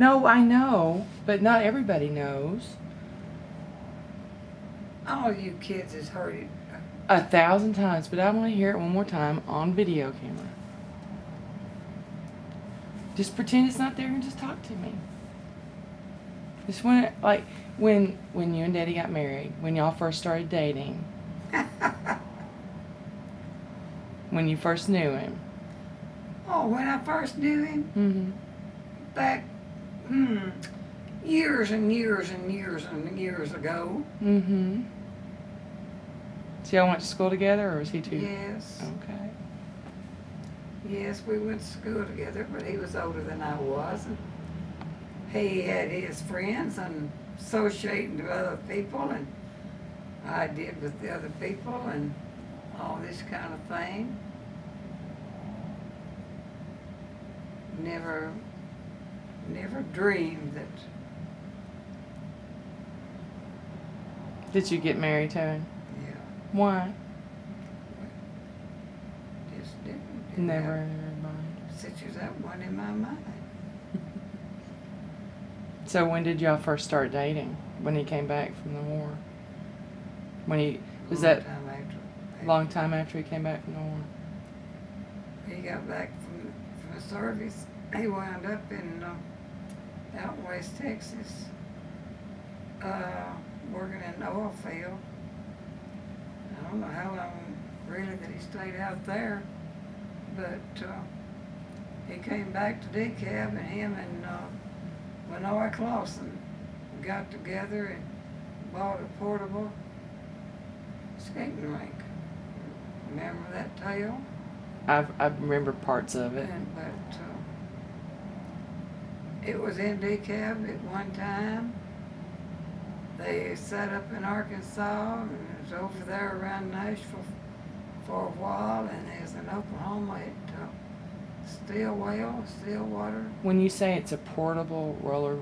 No, I know, but not everybody knows. All you kids has heard it. 1,000 times, but I want to hear it one more time on video camera. Just pretend it's not there and just talk to me. Just when you and Daddy got married, when y'all first started dating, when you first knew him. Oh, when I first knew him, Mm-hmm. back years and years and years and years ago. Mm-hmm. So y'all went to school together, or was he too? Yes. Okay. Yes, we went to school together, but he was older than I was. And he had his friends and associating with other people, and I did with the other people, and all this kind of thing. Never dreamed that. Did you get married to him? Yeah, Why? just didn't Never have in your mind. such as that one in my mind. So when did y'all first start dating? When he came back from the war? When he was Long that time after. long time after he came back from the war? He got back from the service. He wound up in out in West Texas, working in the oil field. I don't know how long really that he stayed out there, but he came back to DeKalb, and him and Lenoy Clausen got together and bought a portable skating rink. Remember that tale? I remember parts of it. But it was in DeKalb at one time. They set up in Arkansas, and it was over there around Nashville for a while, and there's in Oklahoma at Stillwater. When you say it's a portable roller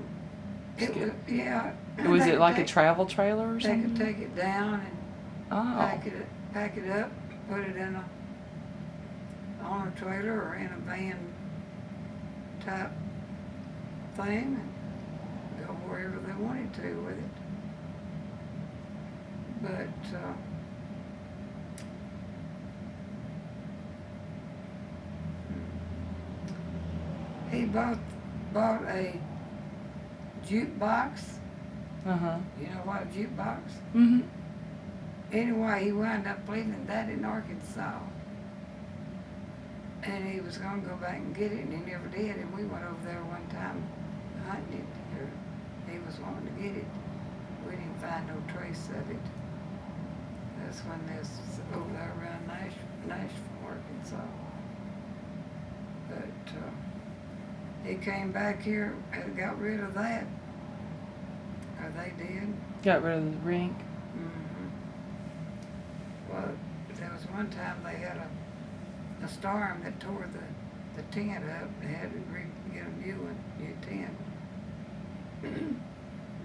It was, yeah. was they it could like a take- travel trailer or They something? could take it down and Oh. pack it up, put it on a trailer or in a van type thing, and go wherever they wanted to with it. But he bought a jukebox. Uh-huh. You know what a jukebox? Mm-hmm. Anyway, he wound up leaving that in Arkansas. And he was going to go back and get it, and he never did. And we went over there one time hunting it, or he was wanting to get it. We didn't find no trace of it. That's when this over there around Nashville, Arkansas. But he came back here and got rid of that. Or they did. Got rid of the rink. Mm-hmm. Well, there was one time they had a storm that tore the tent up. They had to get a new tent.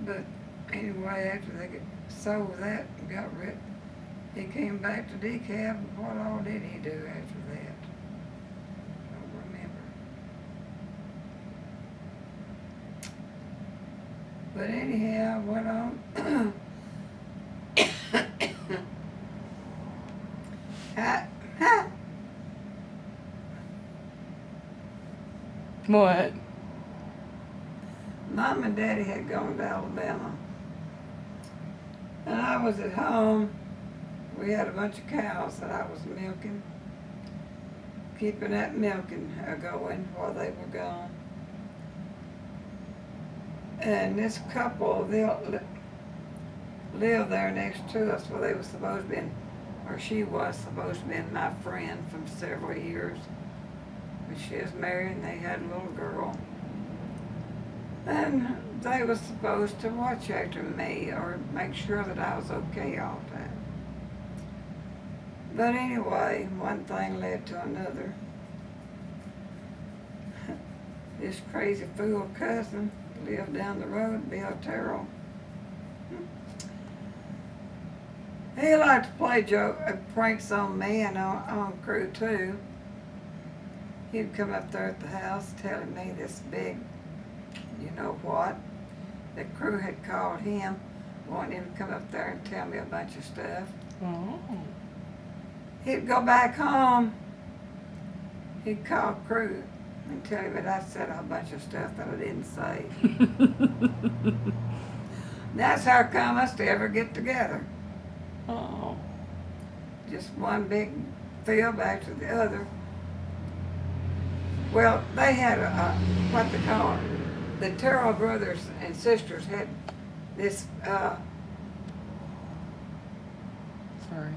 But anyway, after they sold that and got rid, he came back to DeKalb, and what all did he do after that? Don't remember. But anyhow, went on. What? Mom and Daddy had gone to Alabama. And I was at home. We had a bunch of cows that I was milking, keeping that milking going while they were gone. And this couple, they lived there next to us. Well, they were supposed to be, or she was supposed to be my friend from several years. But she was married and they had a little girl. And they were supposed to watch after me or make sure that I was okay all the time. But anyway, one thing led to another. This crazy fool cousin lived down the road, Bill Terrell. He liked to play pranks on me and on crew too. He'd come up there at the house telling me this big you know what? The crew had called him, wanting him to come up there and tell me a bunch of stuff. Oh. He'd go back home. He'd call crew and tell him that I said a bunch of stuff that I didn't say. That's how come us to ever get together. Oh. Just one big field after the other. Well, they had what they call it. The Terrell brothers and sisters had this Sorry.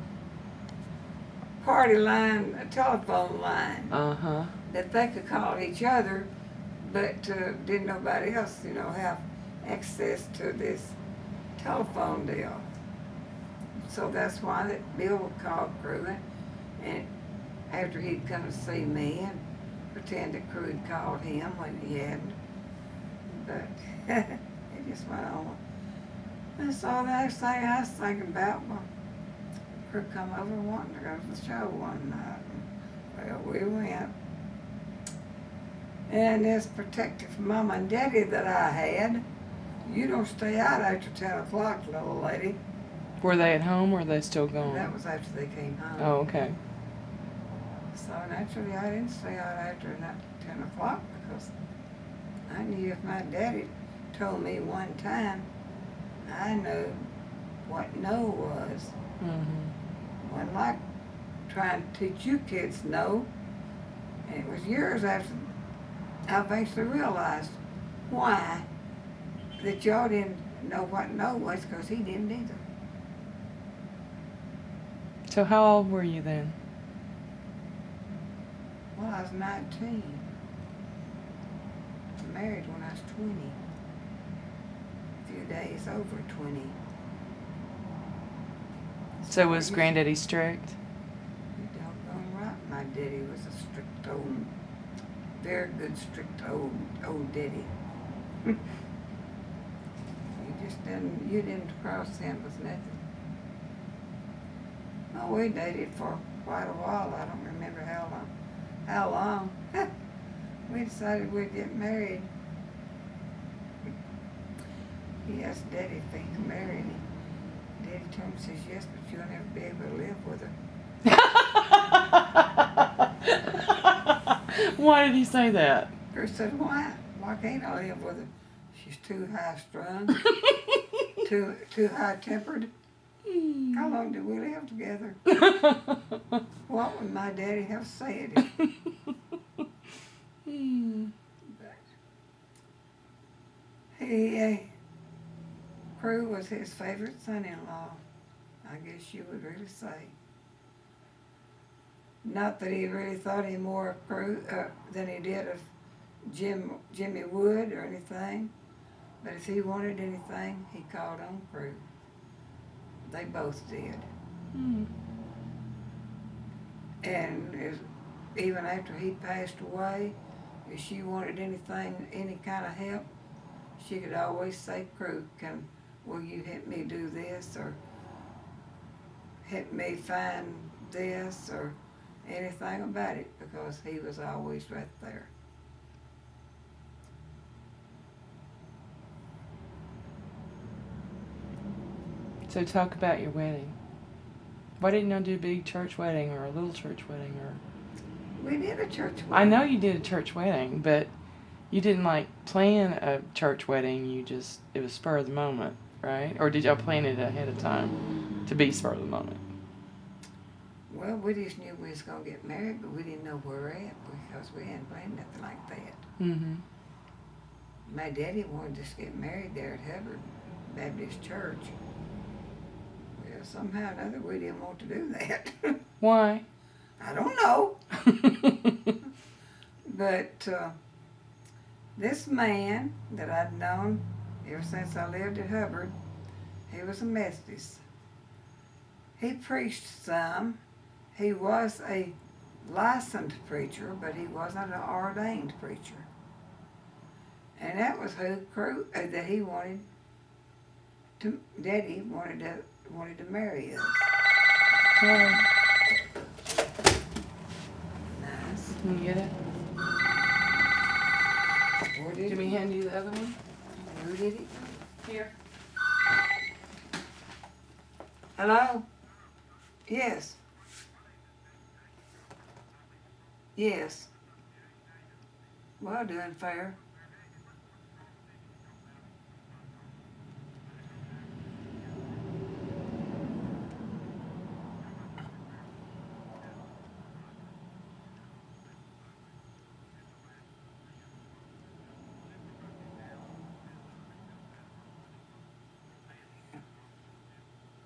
party line, a telephone line Uh-huh. that they could call each other, but didn't nobody else, have access to this telephone deal. So that's why that Bill would call crew, and after he'd come to see me and pretend that crew had called him when he hadn't. But it just went on. That's all that I was thinking about. Well, crew come over wanting to go to the show one night. Well, we went. And this protective mama and daddy that I had, you don't stay out after 10 o'clock, little lady. Were they at home or were they still gone? That was after they came home. Oh, okay. So naturally, I didn't stay out after 10 o'clock because I knew if my daddy told me one time, I knew what no was. Mm-hmm. Wasn't like trying to teach you kids no. And it was years after I eventually realized why that y'all didn't know what no was, because he didn't either. So how old were you then? Well, I was 19. Married when I was 20. A few days over 20. So was you- Granddaddy strict? You doggone right. My daddy was a strict old, very good strict old daddy. You didn't cross him with nothing. Oh, we dated for quite a while. I don't remember how long. We decided we'd get married. He asked Daddy if he could marry me. Daddy told him, says yes, but you'll never be able to live with her. Why did he say that? Chris said, why? Why can't I live with her? She's too high strung, too high tempered. How long did we live together? What would my daddy have said? Crew was his favorite son-in-law, I guess you would really say. Not that he really thought any more of Crew than he did of Jimmy Wood or anything, but if he wanted anything, he called on Crew. They both did. And even after he passed away, if she wanted anything, any kind of help, she could always say, Crew, will you help me do this, or help me find this, or anything about it, because he was always right there. So talk about your wedding. Why didn't y'all do a big church wedding or a little church wedding? Or We did a church wedding. I know you did a church wedding, but you didn't plan a church wedding. It was spur of the moment, right? Or did y'all plan it ahead of time to be spur of the moment? Well, we just knew we was going to get married, but we didn't know where we're at because we hadn't planned nothing like that. Mm-hmm. My daddy wanted us to get married there at Hubbard Baptist Church. Well, somehow or another, we didn't want to do that. Why? I don't know. But this man that I'd known ever since I lived at Hubbard, he was a Methodist. He preached some. He was a licensed preacher, but he wasn't an ordained preacher. And that was that he wanted to. Daddy wanted to marry us. Why? Nice. Can you get it? Where did did Can we hand you the other one? Who did it? Here. Hello? Yes. Yes. Well, doing fair.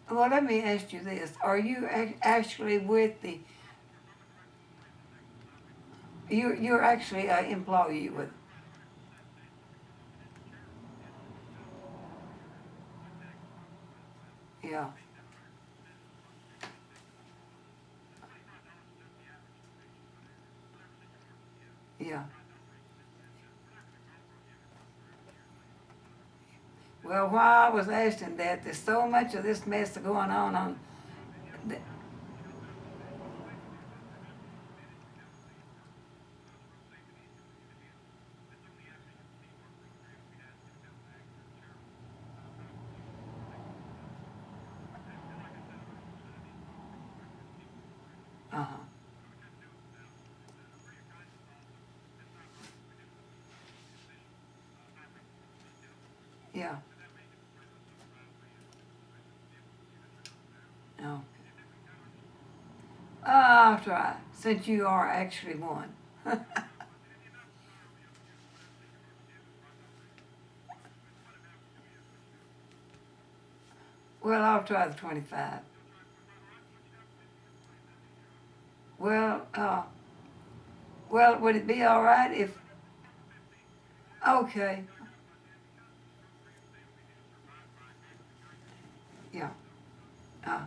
Well, let me ask you this. Are you actually with the, you're actually an employee with, yeah, yeah. Well, while I was asking that, there's so much of this mess going on the, uh-huh, yeah, no. I'll try, since you are actually one. Well, I'll try the 25. Well, well, would it be all right if, okay, yeah, uh,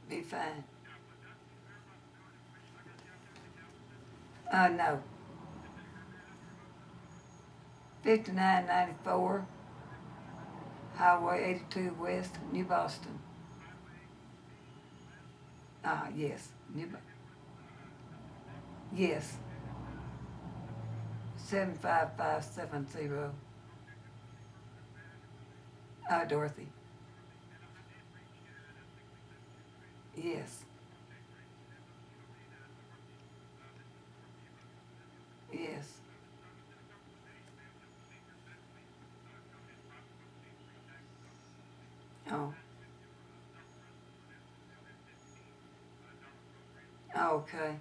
be fine. No, 5994, Highway 82 West, New Boston. Yes, yes, 75570. Dorothy. Yes, yes. Oh, okay,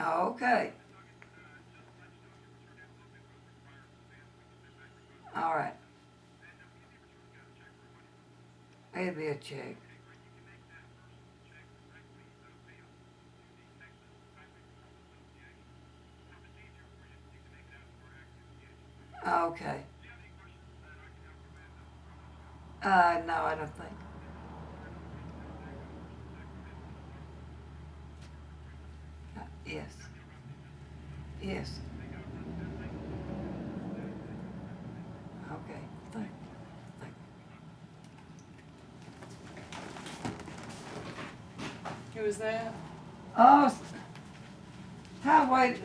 okay, all right. It'll be a check. Okay. No, I don't think. Yes, yes. Okay. Thank. Who was that? Oh, Highway,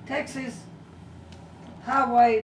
Texas Highway